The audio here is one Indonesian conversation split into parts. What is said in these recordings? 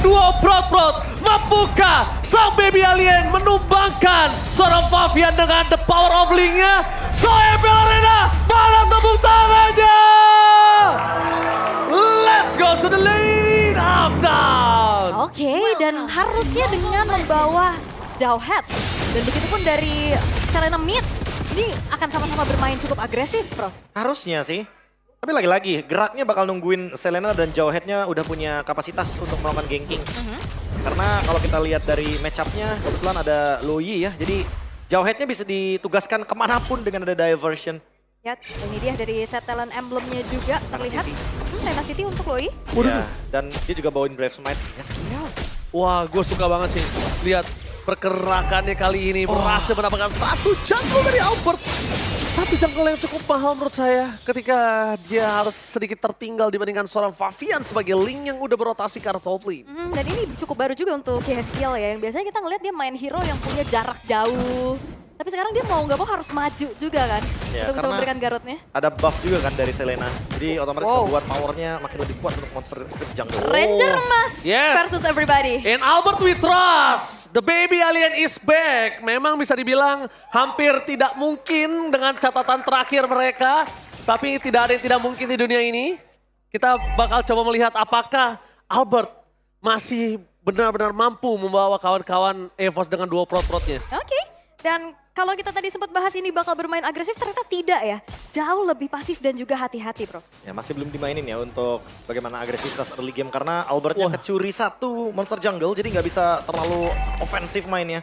duo Proud membuka sang baby alien menumbangkan seorang Favian dengan the power of Link-nya. So MPL Arena, mana tepuk tangannya? Let's go to the lane of down. Oke, dan harusnya dengan membawa Dowhead. Dan begitupun dari Selena Mid, ini akan sama-sama bermain cukup agresif, Bro. Harusnya sih. Tapi lagi-lagi, geraknya bakal nungguin Selena dan Jawhead-nya udah punya kapasitas untuk melakukan ganking. Karena kalau kita lihat dari match-up-nya, kebetulan ada Loyi ya. Jadi Jawhead-nya bisa ditugaskan kemanapun dengan ada diversion. Ya, ini dia dari set talent emblem-nya juga terlihat. Lena City untuk Loi. Ya, dan dia juga bawain Brave Smite. Ya skill. Wah, gue suka banget sih. Lihat pergerakannya kali ini berhasil mendapatkan satu jungle dari Albert. Satu jungle yang cukup mahal menurut saya ketika dia harus sedikit tertinggal dibandingkan seorang Favian sebagai Link yang udah berotasi ke arah top lane. Dan ini cukup baru juga untuk Yeskiel ya, yang biasanya kita ngeliat dia main hero yang punya jarak jauh. Tapi sekarang dia mau nggak mau harus maju juga kan Ya, untuk bisa karena memberikan garotnya. ada buff juga kan dari Selena. Jadi otomatis membuat powernya makin lebih kuat untuk monster jungle. Ranger Mas Yes. versus everybody. And Albert we trust, the baby alien is back. Memang bisa dibilang hampir tidak mungkin dengan catatan terakhir mereka. Tapi tidak ada yang tidak mungkin di dunia ini. Kita bakal coba melihat apakah Albert masih benar-benar mampu membawa kawan-kawan EVOS dengan dua prot-protnya. Oke. Dan kalau kita tadi sempat bahas ini bakal bermain agresif, ternyata tidak ya. Jauh lebih pasif dan juga hati-hati, Bro. Ya masih belum dimainin ya untuk bagaimana agresivitas early game. Karena Albertnya kecuri satu monster jungle jadi nggak bisa terlalu ofensif mainnya.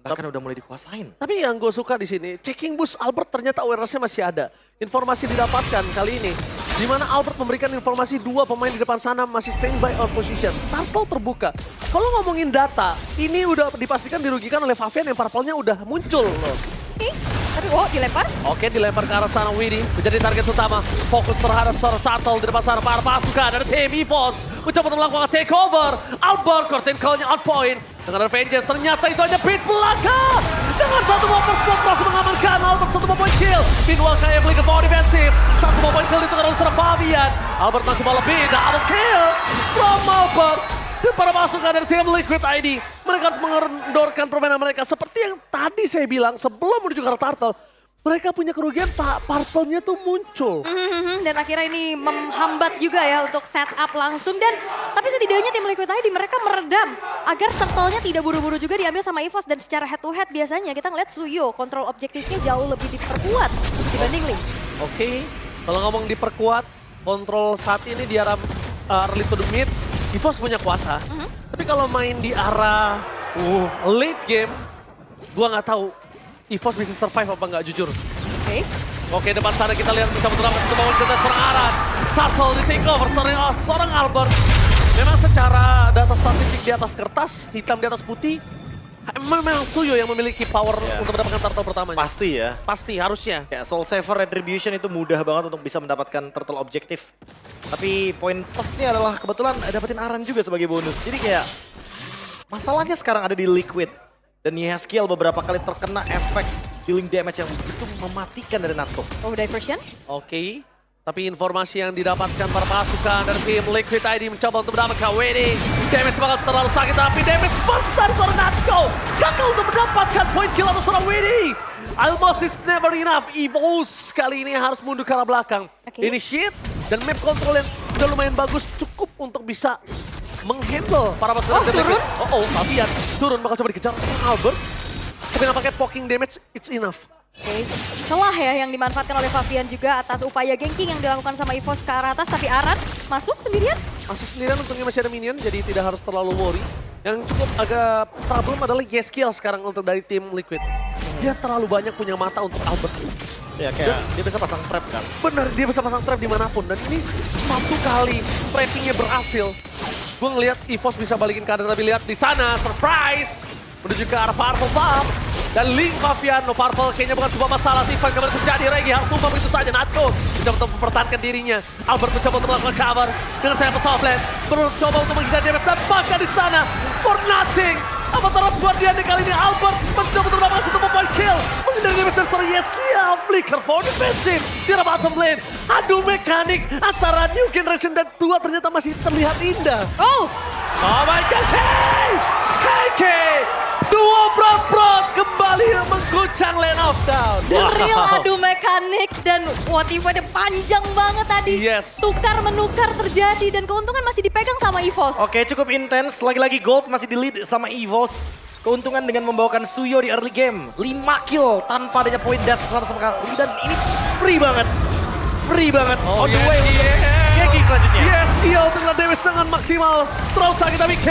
Bahkan udah mulai dikuasain. Tapi yang gue suka di sini, checking boost Albert ternyata awareness-nya masih ada. Informasi didapatkan kali ini, di mana Albert memberikan informasi dua pemain di depan sana masih standby on position. Turtle terbuka. Kalau ngomongin data, ini udah dipastikan dirugikan oleh Favian yang purple-nya udah muncul loh. Tapi dilempar. Oke, dilempar ke arah sana Widdy menjadi target utama. Fokus terhadap seorang Turtle di depan sana para pasukan dari tim EVOS. Mencoba untuk melakukan takeover. Albert curtain call-nya on point. Dengan Vengeance ternyata itu hanya pit belaka. Dengan satu more spot berhasil mengamankan Albert satu more point kill. Meanwhile KF League power defensif. Satu more point kill itu oleh seorang Favian. Albert masih mau lebih, double kill from Albert. Dan para pasukan dari tim Liquid ID, mereka harus mengendorkan permainan mereka. Seperti yang tadi saya bilang sebelum menuju ke arah Turtle, mereka punya kerugian purple-nya tuh muncul. Dan akhirnya ini menghambat juga ya untuk setup langsung. Dan tapi setidaknya tim Liquid ID mereka meredam agar turtle-nya tidak buru-buru juga diambil sama EVOS. Dan secara head to head biasanya kita ngeliat Suyo kontrol objektifnya jauh lebih diperkuat dibanding Link. Oke, kalau ngomong diperkuat, kontrol saat ini di arah early to the mid, EVOS punya kuasa. Tapi kalau main di arah late game, gua nggak tahu EVOS bisa survive apa nggak jujur. Oke, depan sana kita lihat bisa menerapkan kemauan kita seorang Aran. Turtle di take over seorang Albert. Memang secara data statistik di atas kertas, hitam di atas putih, memang Suyo yang memiliki power untuk mendapatkan turtle pertamanya. Pasti ya. Pasti, harusnya. Ya, Soul Saver Retribution itu mudah banget untuk bisa mendapatkan turtle objektif. Tapi poin plusnya adalah kebetulan dapetin Aran juga sebagai bonus. Jadi kayak masalahnya sekarang ada di Liquid. Dan Yeskiel beberapa kali terkena efek dealing damage yang begitu mematikan dari Natko. Diversion. Oke, tapi informasi yang didapatkan para pasukan dari tim Liquid ID mencoba untuk mendapatkan WD. Damage bakal terlalu sakit, tapi damage first dari seorang Natsko. Gagal untuk mendapatkan point kill atas seorang WD. Almost is never enough. EVOS kali ini harus mundur ke arah belakang. Initiate dan map control yang udah lumayan bagus cukup untuk bisa menghandle para pasukan. Turun. Favian turun bakal coba dikejar Albert. Tapi nggak pakai poking damage, it's enough. Celah ya yang dimanfaatkan oleh Favian juga atas upaya ganking yang dilakukan sama EVOS ke arah atas. Tapi Aran masuk sendirian. Masuk sendirian, untungnya masih ada minion, jadi tidak harus terlalu worry. Yang cukup agak problem adalah Yeskiel sekarang untuk dari tim Liquid. Dia terlalu banyak punya mata untuk Albert. Ya kayak dia bisa pasang trap kan. Bener, dia bisa pasang trap dimanapun. Dan ini satu kali trappingnya berhasil. Gue ngeliat EVOS bisa balikin keadaan, tapi lihat di sana, surprise! Menuju ke arah Purple Buff. Dan Link Favian, Purple kayaknya bukan sebuah masalah. Tiffan kembali terjadi, Regi harus tumbang begitu saja. Natko mencoba untuk mempertahankan dirinya. Albert mencoba untuk melakukan cover dengan saya soft lane. Mencoba untuk menghindari damage dan bahkan di sana, for nothing, a Sementara buat dia kali ini Albert mencoba untuk mendapatkan satu point kill. Menghindari damage dari seorang Yeskia. Flicker for defensive. Di arah bottom lane. Adu mekanik antara New Generation dan tua ternyata masih terlihat indah. Oh, Oh my god, KK! Dua Brot kembali mengguncang lane of down. the real adu mekanik dan Tifa panjang banget tadi. Yes. Tukar menukar terjadi dan keuntungan masih dipegang sama EVOS. Oke, cukup intens. Lagi-lagi Gold masih di lead sama EVOS. Keuntungan dengan membawakan Suyo di early game. 5 kill tanpa adanya point death sama sekali. Dan ini free banget. Free banget. Oh, On the yes, way untuk yes. Geki selanjutnya. Yes, Kiel dengan damage dengan maksimal. Terlalu sakit tapi K.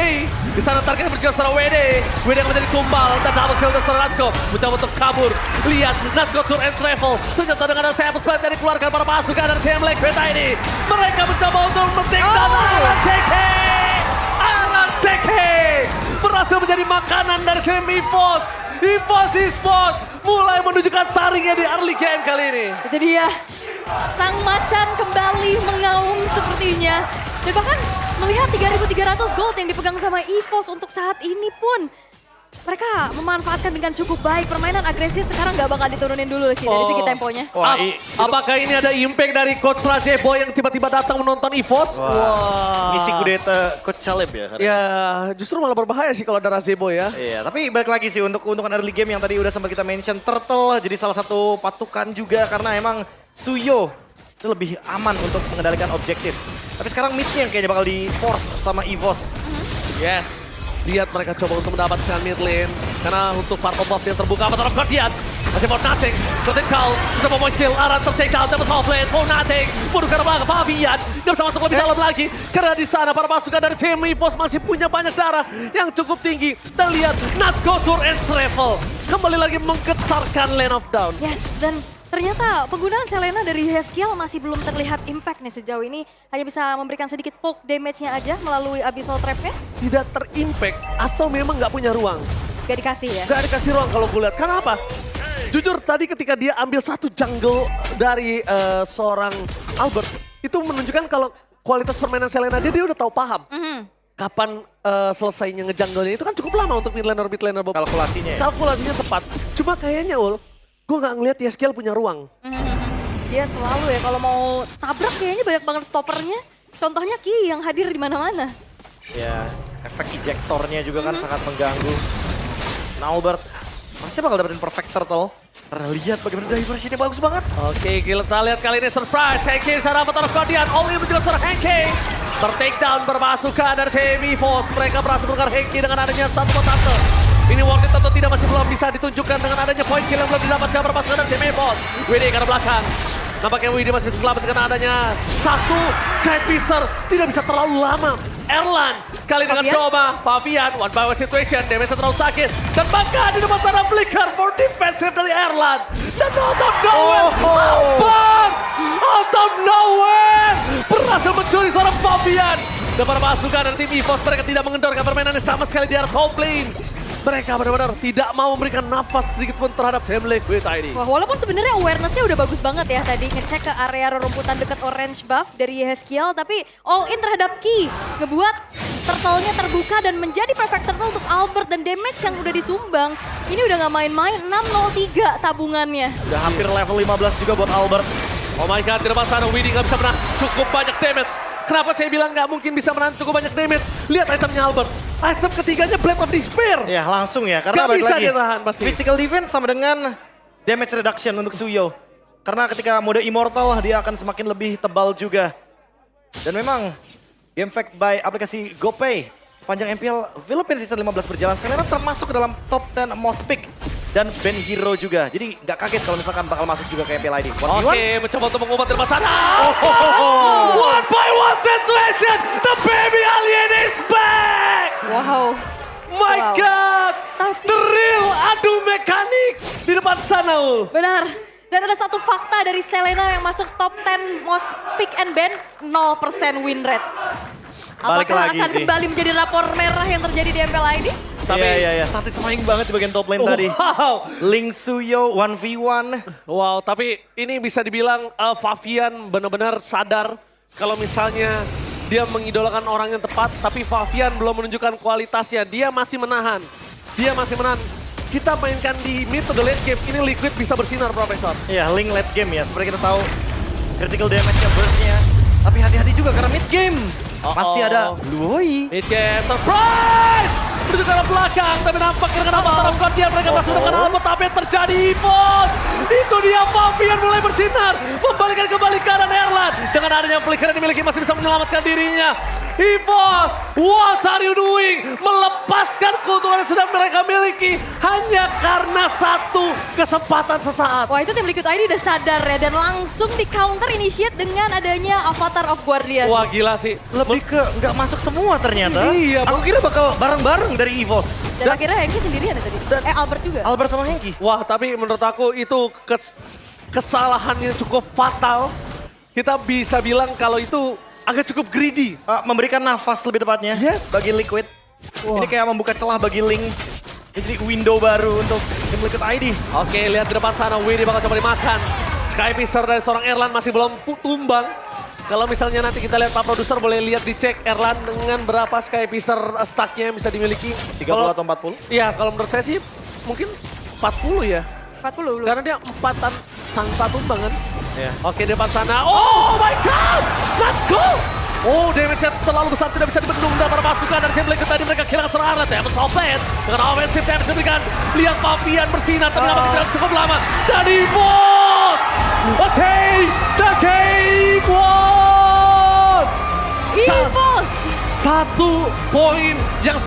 Di sana targetnya berjalan secara WD. WD yang menjadi tumbal dan double kill dari Natko. Mencoba untuk kabur. Lihat, Natko turn and travel. Ternyata dengan ada Tempest Blade yang dikeluarkan para pasukan dari tim Liquid ini. Mereka mencoba untuk men-take down Aran Seke. Aran Seke berhasil menjadi makanan dari tim EVOS. EVOS Esports mulai menunjukkan taringnya di early game kali ini. Itu dia. Sang macan kembali mengaum sepertinya. Dan bahkan melihat 3.300 gold yang dipegang sama EVOS untuk saat ini pun. Mereka memanfaatkan dengan cukup baik. Permainan agresif sekarang gak bakal diturunin dulu sih dari segi temponya. Wah, Apakah ini ada impact dari Coach Rajeboy yang tiba-tiba datang menonton EVOS? Wah. misi kudeta Coach Caleb ya. Ya, justru malah berbahaya sih kalau ada Rajeboy ya. Iya, tapi balik lagi sih untuk keuntungan early game yang tadi udah sempat kita mention. Turtle jadi salah satu patukan juga karena emang Suyo itu lebih aman untuk mengendalikan objektif. Tapi sekarang midnya yang kayaknya bakal di force sama EVOS. Yes. Lihat mereka coba untuk mendapatkan mid lane. Karena untuk Purple Buff yang terbuka, Avatar of Guardian masih for nothing. Critical, sudah mau kill, Aran ter-take down, Tempest Half lane, for nothing. Bunuh ke belakang, Fabian nggak bisa masuk lebih dalam lagi. Karena di sana para pasukan dari tim EVOS masih punya banyak darah yang cukup tinggi. Dan lihat, Natsko Tour and Travel kembali lagi menggetarkan lane of down. Yes, dan ternyata penggunaan Selena dari Yeskiel masih belum terlihat impact nih sejauh ini. Hanya bisa memberikan sedikit poke damage-nya aja melalui Abyssal Trap-nya. Tidak terimpact atau memang nggak punya ruang. Gak dikasih ya. Gak dikasih ruang kalau gue lihat. Karena apa? Jujur tadi ketika dia ambil satu jungle dari seorang Albert, itu menunjukkan kalau kualitas permainan Selena dia udah tahu paham. Kapan selesainya ngejungle-nya itu kan cukup lama untuk mid laner Bob. Kalkulasinya ya. Kalkulasinya tepat. Cuma kayaknya gue gak ngeliat Yeskiel punya ruang. Dia selalu ya kalau mau tabrak kayaknya banyak banget stoppernya. Contohnya Ki yang hadir di mana-mana. Ya, efek ejektornya juga kan sangat mengganggu. Nah, Albert pasti bakal dapetin perfect turtle. Karena lihat bagaimana diversionnya bagus banget. Oke, kita lihat kali ini surprise. Henki secara Avatar of Guardian. All in menjelaskan seorang Henki. Ber-take down berpasukan dari tim EVOS. Mereka berhasil menukar Henki dengan adanya satu potato. Ini worth it atau tidak masih belum bisa ditunjukkan dengan adanya point kill yang belum didapatkan berpasukan dari tim EVOS. WD ke arah belakang. Nampaknya WD masih bisa selamat dengan adanya satu Sky Piercer. Tidak bisa terlalu lama. Erlan kali dengan Fabian. coba. Fabian, one by one situation. Damage terlalu sakit. Dan bahkan di depan sana Flicker for defensive dari Erlan. Dan out of nowhere, Albert! Out of nowhere! Berhasil mencuri seorang Fabian. Dan para pasukan dari tim EVOS mereka tidak mengendorkan permainannya sama sekali di arah top lane. Mereka benar-benar tidak mau memberikan nafas sedikit pun terhadap tim Liquid ini. Wah, walaupun sebenarnya awareness-nya udah bagus banget ya tadi ngecek ke area rerumputan dekat orange buff dari Yeskiel, tapi all in terhadap Ki ngebuat turtle-nya terbuka dan menjadi perfect turtle untuk Albert dan damage yang udah disumbang. Ini udah nggak main-main, 603 tabungannya. Udah hampir level 15 juga buat Albert. Oh my god, di depan sana Widdy nggak bisa menang cukup banyak damage. Kenapa saya bilang nggak mungkin bisa menang cukup banyak damage? Lihat itemnya Albert. Item ketiganya Blade of Despair. Ya langsung ya, karena Gak balik bisa lagi. dia tahan pasti. Physical defense sama dengan damage reduction untuk Suyo. Karena ketika mode Immortal dia akan semakin lebih tebal juga. Dan memang game fact by aplikasi GoPay. Panjang MPL Philippines Season 15 berjalan. Selena termasuk ke dalam top 10 most pick. Dan Ben Hero juga. Jadi nggak kaget kalau misalkan bakal masuk juga ke MPL ID. Oke, mencoba untuk mengubah di depan sana. One by one situation. The baby alien is back. Wow. My Wow. god. Tapi- The real adu mekanik di depan sana. Benar. Dan ada satu fakta dari Selena yang masuk top 10 most pick and ban, 0% win rate. Balik Apakah lagi akan sih. kembali menjadi rapor merah yang terjadi di MPL ID? Tapi- Iya. Satisfying banget di bagian top lane tadi. Wow. Link Suyo 1v1. Wow, tapi ini bisa dibilang Fabian benar-benar sadar kalau misalnya dia mengidolakan orang yang tepat, tapi Fabian belum menunjukkan kualitasnya. Dia masih menahan. dia masih menahan. Kita mainkan di mid to the late game, ini Liquid bisa bersinar, Profesor. Iya, Link late game ya. Seperti kita tahu critical damage-nya, burst-nya. Tapi hati-hati juga karena mid game. Masih ada Blue Hoi. Mid game, surprise! Menuju ke arah belakang, tapi nampaknya dengan Albert dalam Guardian. Mereka berhasil dengan Albert, tapi yang terjadi EVOS. Itu dia, Fabian mulai bersinar. Membalikan kembali kanan Erlan. Dengan adanya flicker yang dimiliki masih bisa menyelamatkan dirinya. EVOS, what are you doing? Melepaskan keuntungan yang sudah mereka miliki hanya karena satu kesempatan sesaat. Wah, itu tim Liquid ID udah sadar ya, dan langsung di counter initiate dengan adanya Avatar of Guardian. Wah, gila sih. Lebih ke nggak masuk semua ternyata. Iya, Aku kira bakal bareng-bareng dari EVOS. Dan akhirnya Hengki sendirian ya tadi. Albert juga. Albert sama Hengki. Wah, tapi menurut aku itu kesalahan yang cukup fatal. Kita bisa bilang kalau itu agak cukup greedy. Memberikan nafas lebih tepatnya bagi Liquid. Ini kayak membuka celah bagi Link. Jadi window baru untuk tim Liquid ID. Oke, lihat di depan sana, Widdy bakal coba dimakan. Skypicer dari seorang Erlan masih belum tumbang. Kalau misalnya nanti kita lihat Pak Produser boleh lihat dicek Erlan dengan berapa Skypicer stacknya yang bisa dimiliki. 30 atau 40? Iya, kalau menurut saya sih mungkin 40 ya. 40 belum. Karena dia 4 tanpa tumbang kan. Iya. Oke, di depan sana. Oh my God! Let's go! Oh, damage-nya terlalu besar, tidak bisa dibendung dan para pasukan dari tim Liquid tadi mereka kehilangan serangan. Tembus offense dengan offensive damage diberikan. Lihat Fabian bersinar, ternyata tidak cukup lama. Dan EVOS! Take the game one! EVOS! Satu poin yang